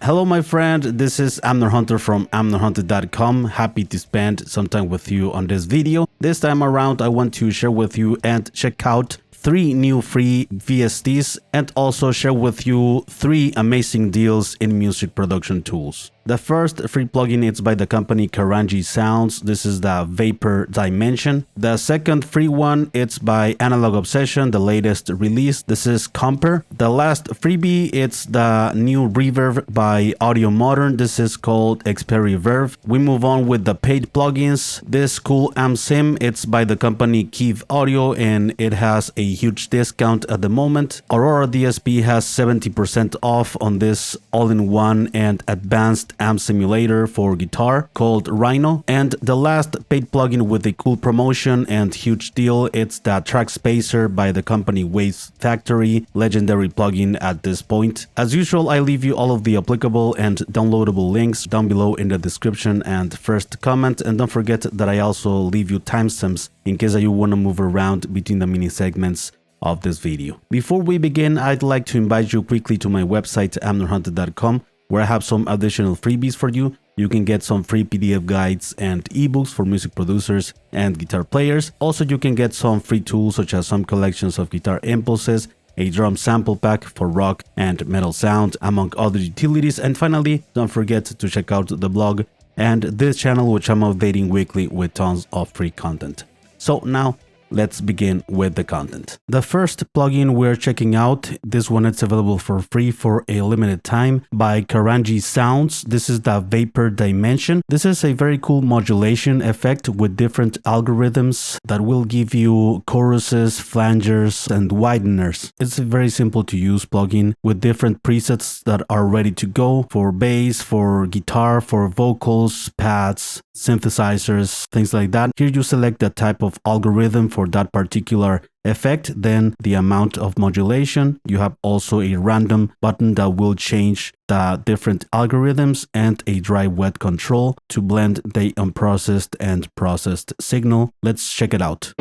Hello, my friend. This is Amner Hunter from amnerhunter.com. Happy to spend some time with you on this video. This time around, I want to share with you and check out 3 new free VSTs and also share with you 3 amazing deals in music production tools. The first free plugin is by the company Karanyi Sounds. This is the Vapor Dimension. The second free one, it's by Analog Obsession, the latest release. This is Comper. The last freebie, it's the new reverb by Audiomodern. This is called Experiverb. We move on with the paid plugins. This cool Amp Sim, it's by the company Kiive Audio and it has a huge discount at the moment. Aurora DSP has 70% off on this all-in-one and advanced amp simulator for guitar called Rhino. And the last paid plugin with a cool promotion and huge deal, it's the Trackspacer by the company Wavesfactory, legendary plugin at this point. As usual, I leave you all of the applicable and downloadable links down below in the description and first comment, and don't forget that I also leave you timestamps in case you want to move around between the mini segments of this video. Before we begin, I'd like to invite you quickly to my website amnerhunter.com, where I have some additional freebies for you. You can get some free PDF guides and ebooks for music producers and guitar players. Also, you can get some free tools such as some collections of guitar impulses, a drum sample pack for rock and metal sound, among other utilities. And finally, don't forget to check out the blog and this channel, which I'm updating weekly with tons of free content. So now, let's begin with the content. The first plugin we're checking out, this one is available for free for a limited time by Karanyi Sounds. This is the Vapor Dimension. This is a very cool modulation effect with different algorithms that will give you choruses, flangers, and wideners. It's a very simple to use plugin with different presets that are ready to go for bass, for guitar, for vocals, pads, synthesizers, things like that. Here you select the type of algorithm for that particular effect, then the amount of modulation. You have also a random button that will change the different algorithms and a dry wet control to blend the unprocessed and processed signal. Let's check it out.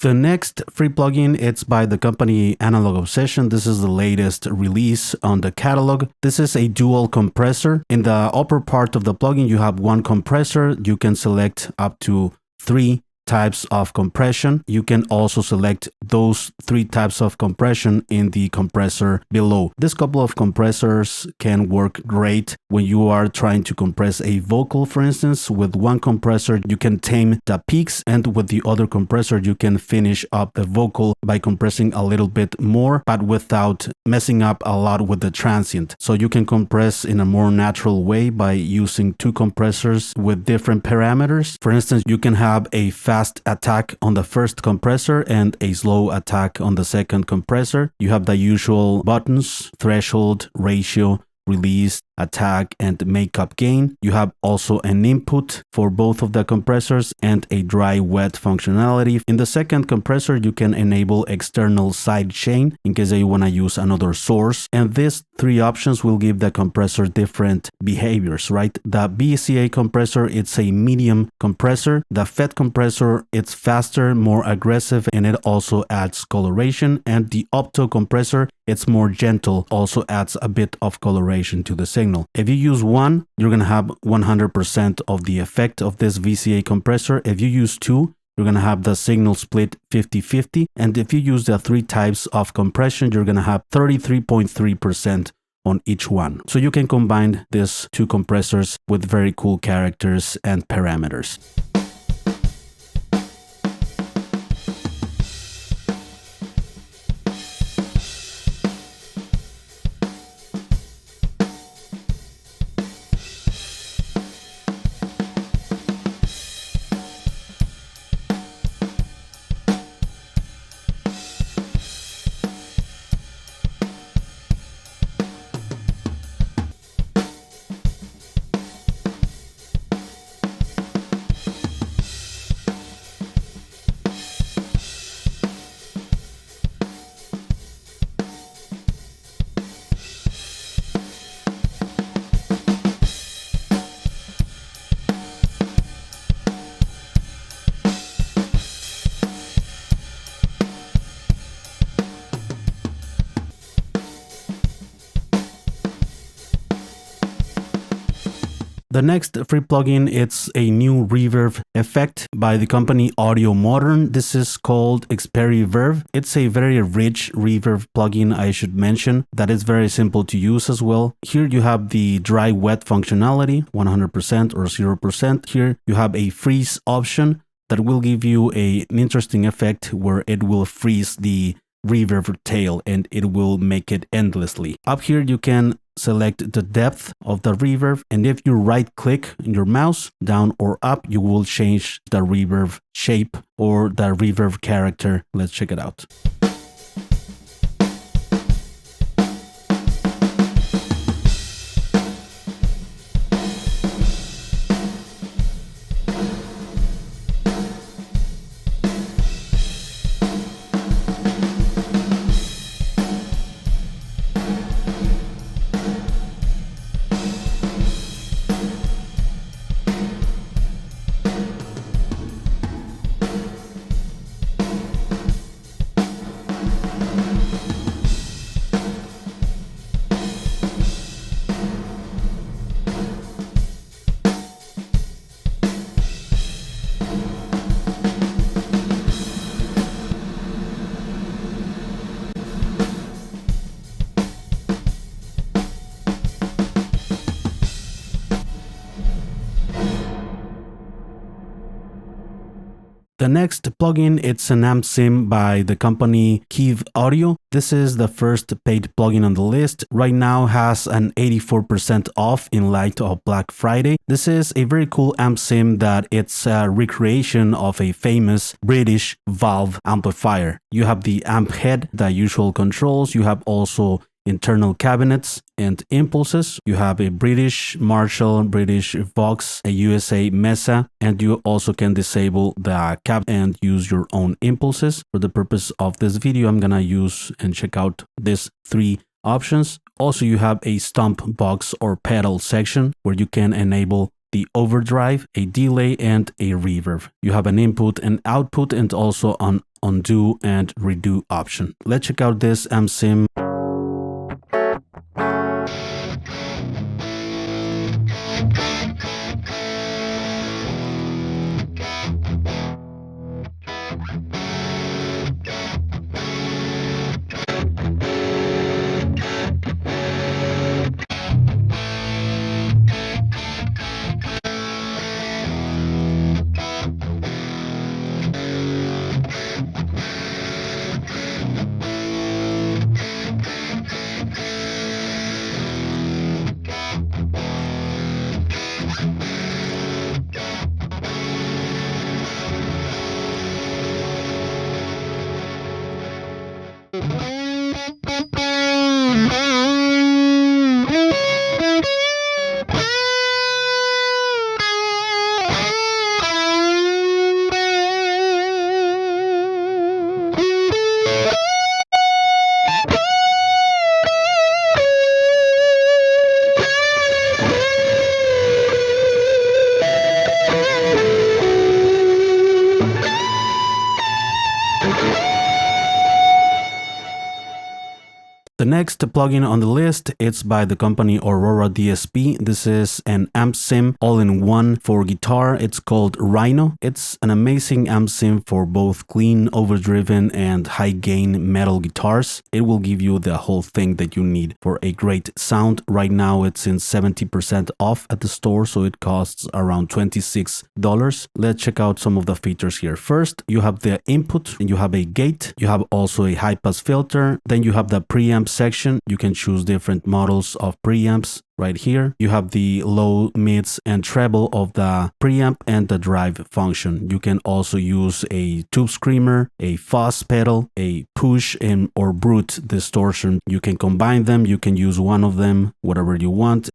The next free plugin, it's by the company Analog Obsession. This is the latest release on the catalog. This is a dual compressor. In the upper part of the plugin, you have one compressor. You can select up to 3 types of compression. You can also select those 3 types of compression in the compressor below. This couple of compressors can work great when you are trying to compress a vocal, for instance. With one compressor, you can tame the peaks, and with the other compressor, you can finish up the vocal by compressing a little bit more, but without messing up a lot with the transient. So you can compress in a more natural way by using 2 compressors with different parameters. For instance, you can have a fast attack on the first compressor and a slow attack on the second compressor. You have the usual buttons: threshold, ratio, release, attack, and makeup gain. You have also an input for both of the compressors and a dry wet functionality. In the second compressor, you can enable external side chain in case you want to use another source. And these 3 options will give the compressor different behaviors, right? The BCA compressor, it's a medium compressor. The FET compressor, it's faster, more aggressive, and it also adds coloration. And the opto compressor, it's more gentle, also adds a bit of coloration to the signal. If you use one, you're going to have 100% of the effect of this VCA compressor. If you use 2, you're going to have the signal split 50-50. And if you use the 3 types of compression, you're going to have 33.3% on each one. So you can combine these 2 compressors with very cool characters and parameters. The next free plugin, it's a new reverb effect by the company Audiomodern. This is called Experiverb. It's a very rich reverb plugin, I should mention, that is very simple to use as well. Here you have the dry wet functionality, 100% or 0%. Here you have a freeze option that will give you an interesting effect where it will freeze the reverb tail and it will make it endlessly. Up here you can select the depth of the reverb, and if you right click your mouse down or up, you will change the reverb shape or the reverb character. Let's check it out. The next plugin, it's an amp sim by the company Kiive Audio. This is the first paid plugin on the list. Right now has an 84% off in light of Black Friday. This is a very cool amp sim that it's a recreation of a famous British valve amplifier. You have the amp head, the usual controls. You have also internal cabinets and impulses. You have a British Marshall, British Vox, a USA Mesa, and you also can disable the cab and use your own impulses. For the purpose of this video, I'm gonna use and check out these three options. Also, you have a stomp box or pedal section where you can enable the overdrive, a delay, and a reverb. You have an input and output and also an undo and redo option. Let's check out this amp sim. The next plugin on the list, it's by the company Aurora DSP. This is an amp sim all-in-one for guitar. It's called Rhino. It's an amazing amp sim for both clean, overdriven, and high-gain metal guitars. It will give you the whole thing that you need for a great sound. Right now, it's in 70% off at the store, so it costs around $26. Let's check out some of the features here. First, you have the input, and you have a gate. You have also a high-pass filter. Then you have the preamp section. You can choose different models of preamps. Right here, you have the low, mids, and treble of the preamp and the drive function. You can also use a tube screamer, a fuzz pedal, a push and or brute distortion. You can combine them. You can use one of them, whatever you want.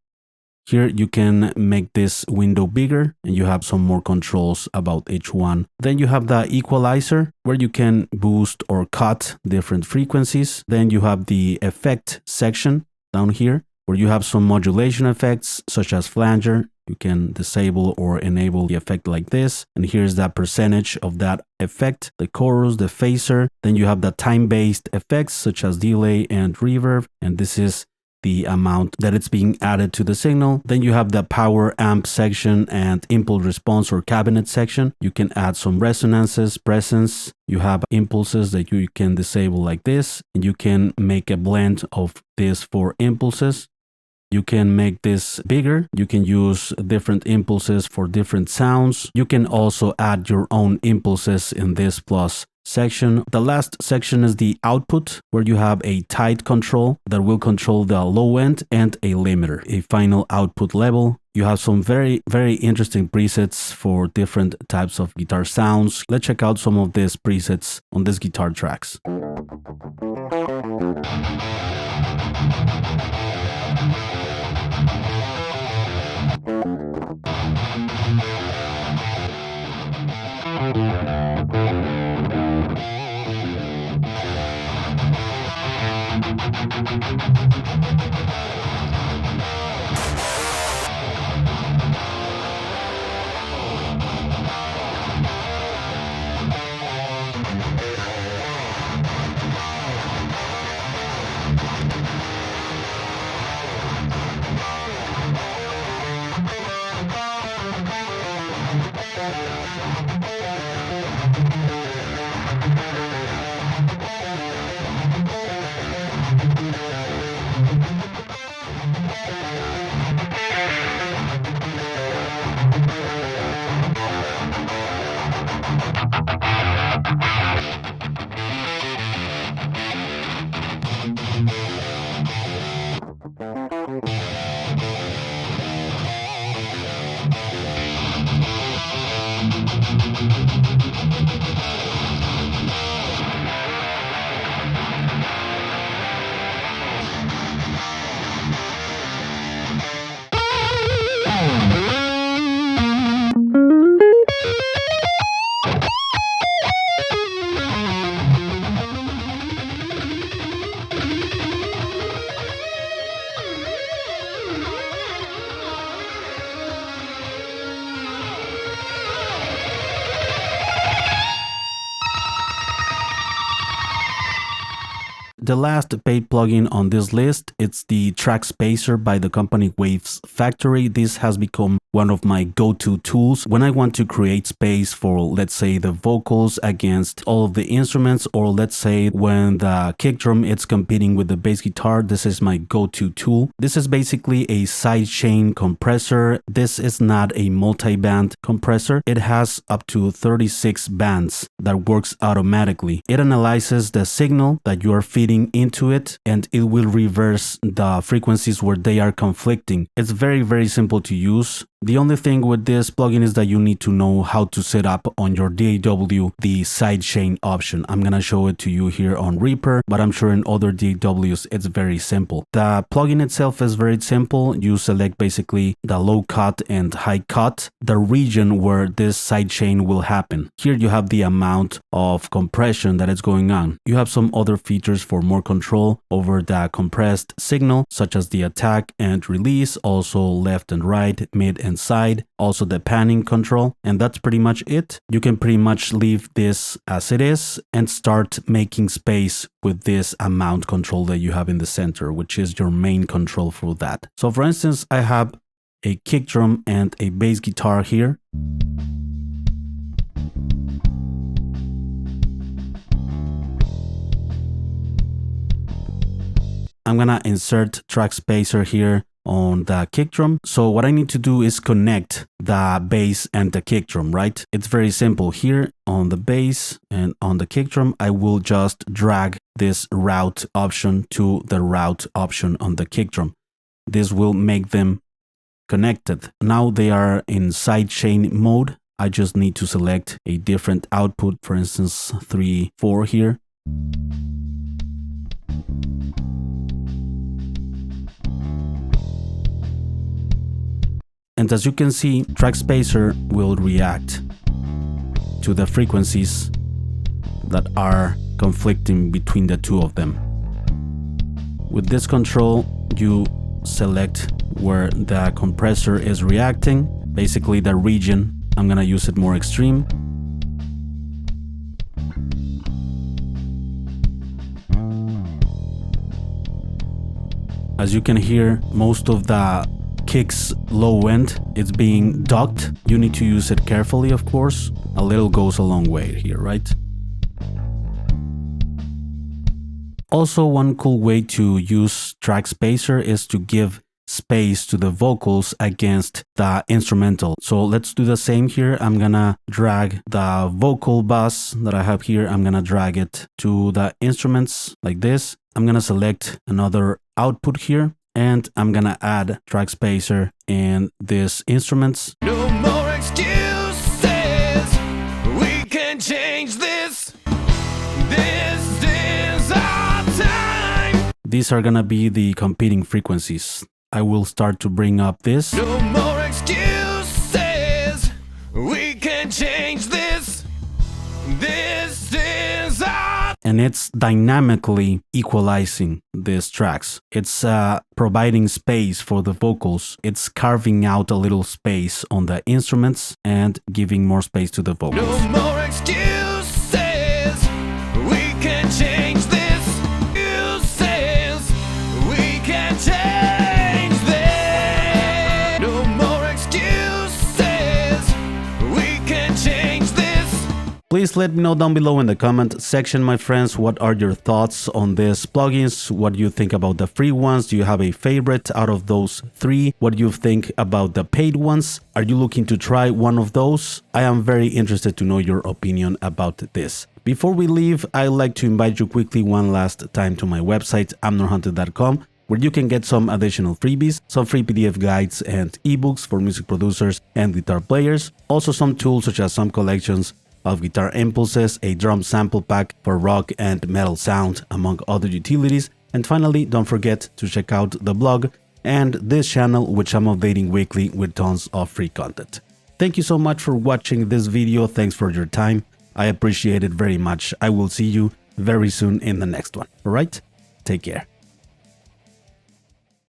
Here you can make this window bigger and you have some more controls about each one. Then you have the equalizer where you can boost or cut different frequencies. Then you have the effect section down here where you have some modulation effects such as flanger. You can disable or enable the effect like this. And here's that percentage of that effect, the chorus, the phaser. Then you have the time-based effects such as delay and reverb. And this is the amount that it's being added to the signal. Then you have the power amp section and impulse response or cabinet section. You can add some resonances, presence. You have impulses that you can disable like this, and you can make a blend of these 4 impulses. You can make this bigger. You can use different impulses for different sounds. You can also add your own impulses in this plus section. The last section is the output, where you have a tight control that will control the low end and a limiter, a final output level. You have some very interesting presets for different types of guitar sounds. Let's check out some of these presets on these guitar tracks. The last paid plugin on this list, it's the Trackspacer by the company Wavesfactory. This has become one of my go-to tools when I want to create space for, let's say, the vocals against all of the instruments, or let's say when the kick drum is competing with the bass guitar. This is my go-to tool. This is basically a sidechain compressor. This is not a multi-band compressor. It has up to 36 bands that works automatically. It analyzes the signal that you are feeding into it, and it will reverse the frequencies where they are conflicting. It's very simple to use. The only thing with this plugin is that you need to know how to set up on your DAW the sidechain option. I'm gonna show it to you here on Reaper, but I'm sure in other DAWs it's very simple. The plugin itself is very simple. You select basically the low cut and high cut, the region where this sidechain will happen. Here you have the amount of compression that is going on. You have some other features for more control over the compressed signal, such as the attack and release, also left and right, mid and side, also the panning control, and that's pretty much it. You can pretty much leave this as it is and start making space with this amount control that you have in the center, which is your main control for that. So for instance, I have a kick drum and a bass guitar here. I'm gonna insert Trackspacer here on the kick drum. So what I need to do is connect the bass and the kick drum, right? It's very simple. Here on the bass and on the kick drum, I will just drag this route option to the route option on the kick drum. This will make them connected. Now they are in sidechain mode. I just need to select a different output, for instance 3, 4 here. And as you can see, Trackspacer will react to the frequencies that are conflicting between the two of them. With this control, you select where the compressor is reacting, basically the region. I'm gonna use it more extreme. As you can hear, most of the kicks low end, it's being docked. You need to use it carefully, of course. A little goes a long way here, right? Also, one cool way to use Trackspacer is to give space to the vocals against the instrumental. So let's do the same here. I'm gonna drag the vocal bus that I have here. I'm gonna drag it to the instruments like this. I'm gonna select another output here, and I'm gonna add Trackspacer in these instruments. No more excuses. We can change this. This is our time. These are gonna be the competing frequencies. I will start to bring up this. No more excuses. We can change this. This is our. And it's dynamically equalizing these tracks. It's providing space for the vocals. It's carving out a little space on the instruments and giving more space to the vocals. No more excuses. We can change this. Excuses. We can change this. No more excuses. We can change this. Please let me know down below in the comment section, my friends, what are your thoughts on these plugins? What do you think about the free ones? Do you have a favorite out of those three? What do you think about the paid ones? Are you looking to try one of those? I am very interested to know your opinion about this. Before we leave, I'd like to invite you quickly one last time to my website, amnorhunter.com, where you can get some additional freebies, some free PDF guides and ebooks for music producers and guitar players, also some tools such as some collections of guitar impulses, a drum sample pack for rock and metal sound, among other utilities. And finally, don't forget to check out the blog and this channel, which I'm updating weekly with tons of free content. Thank you so much for watching this video. Thanks for your time. I appreciate it very much. I will see you very soon in the next one. All right? Take care.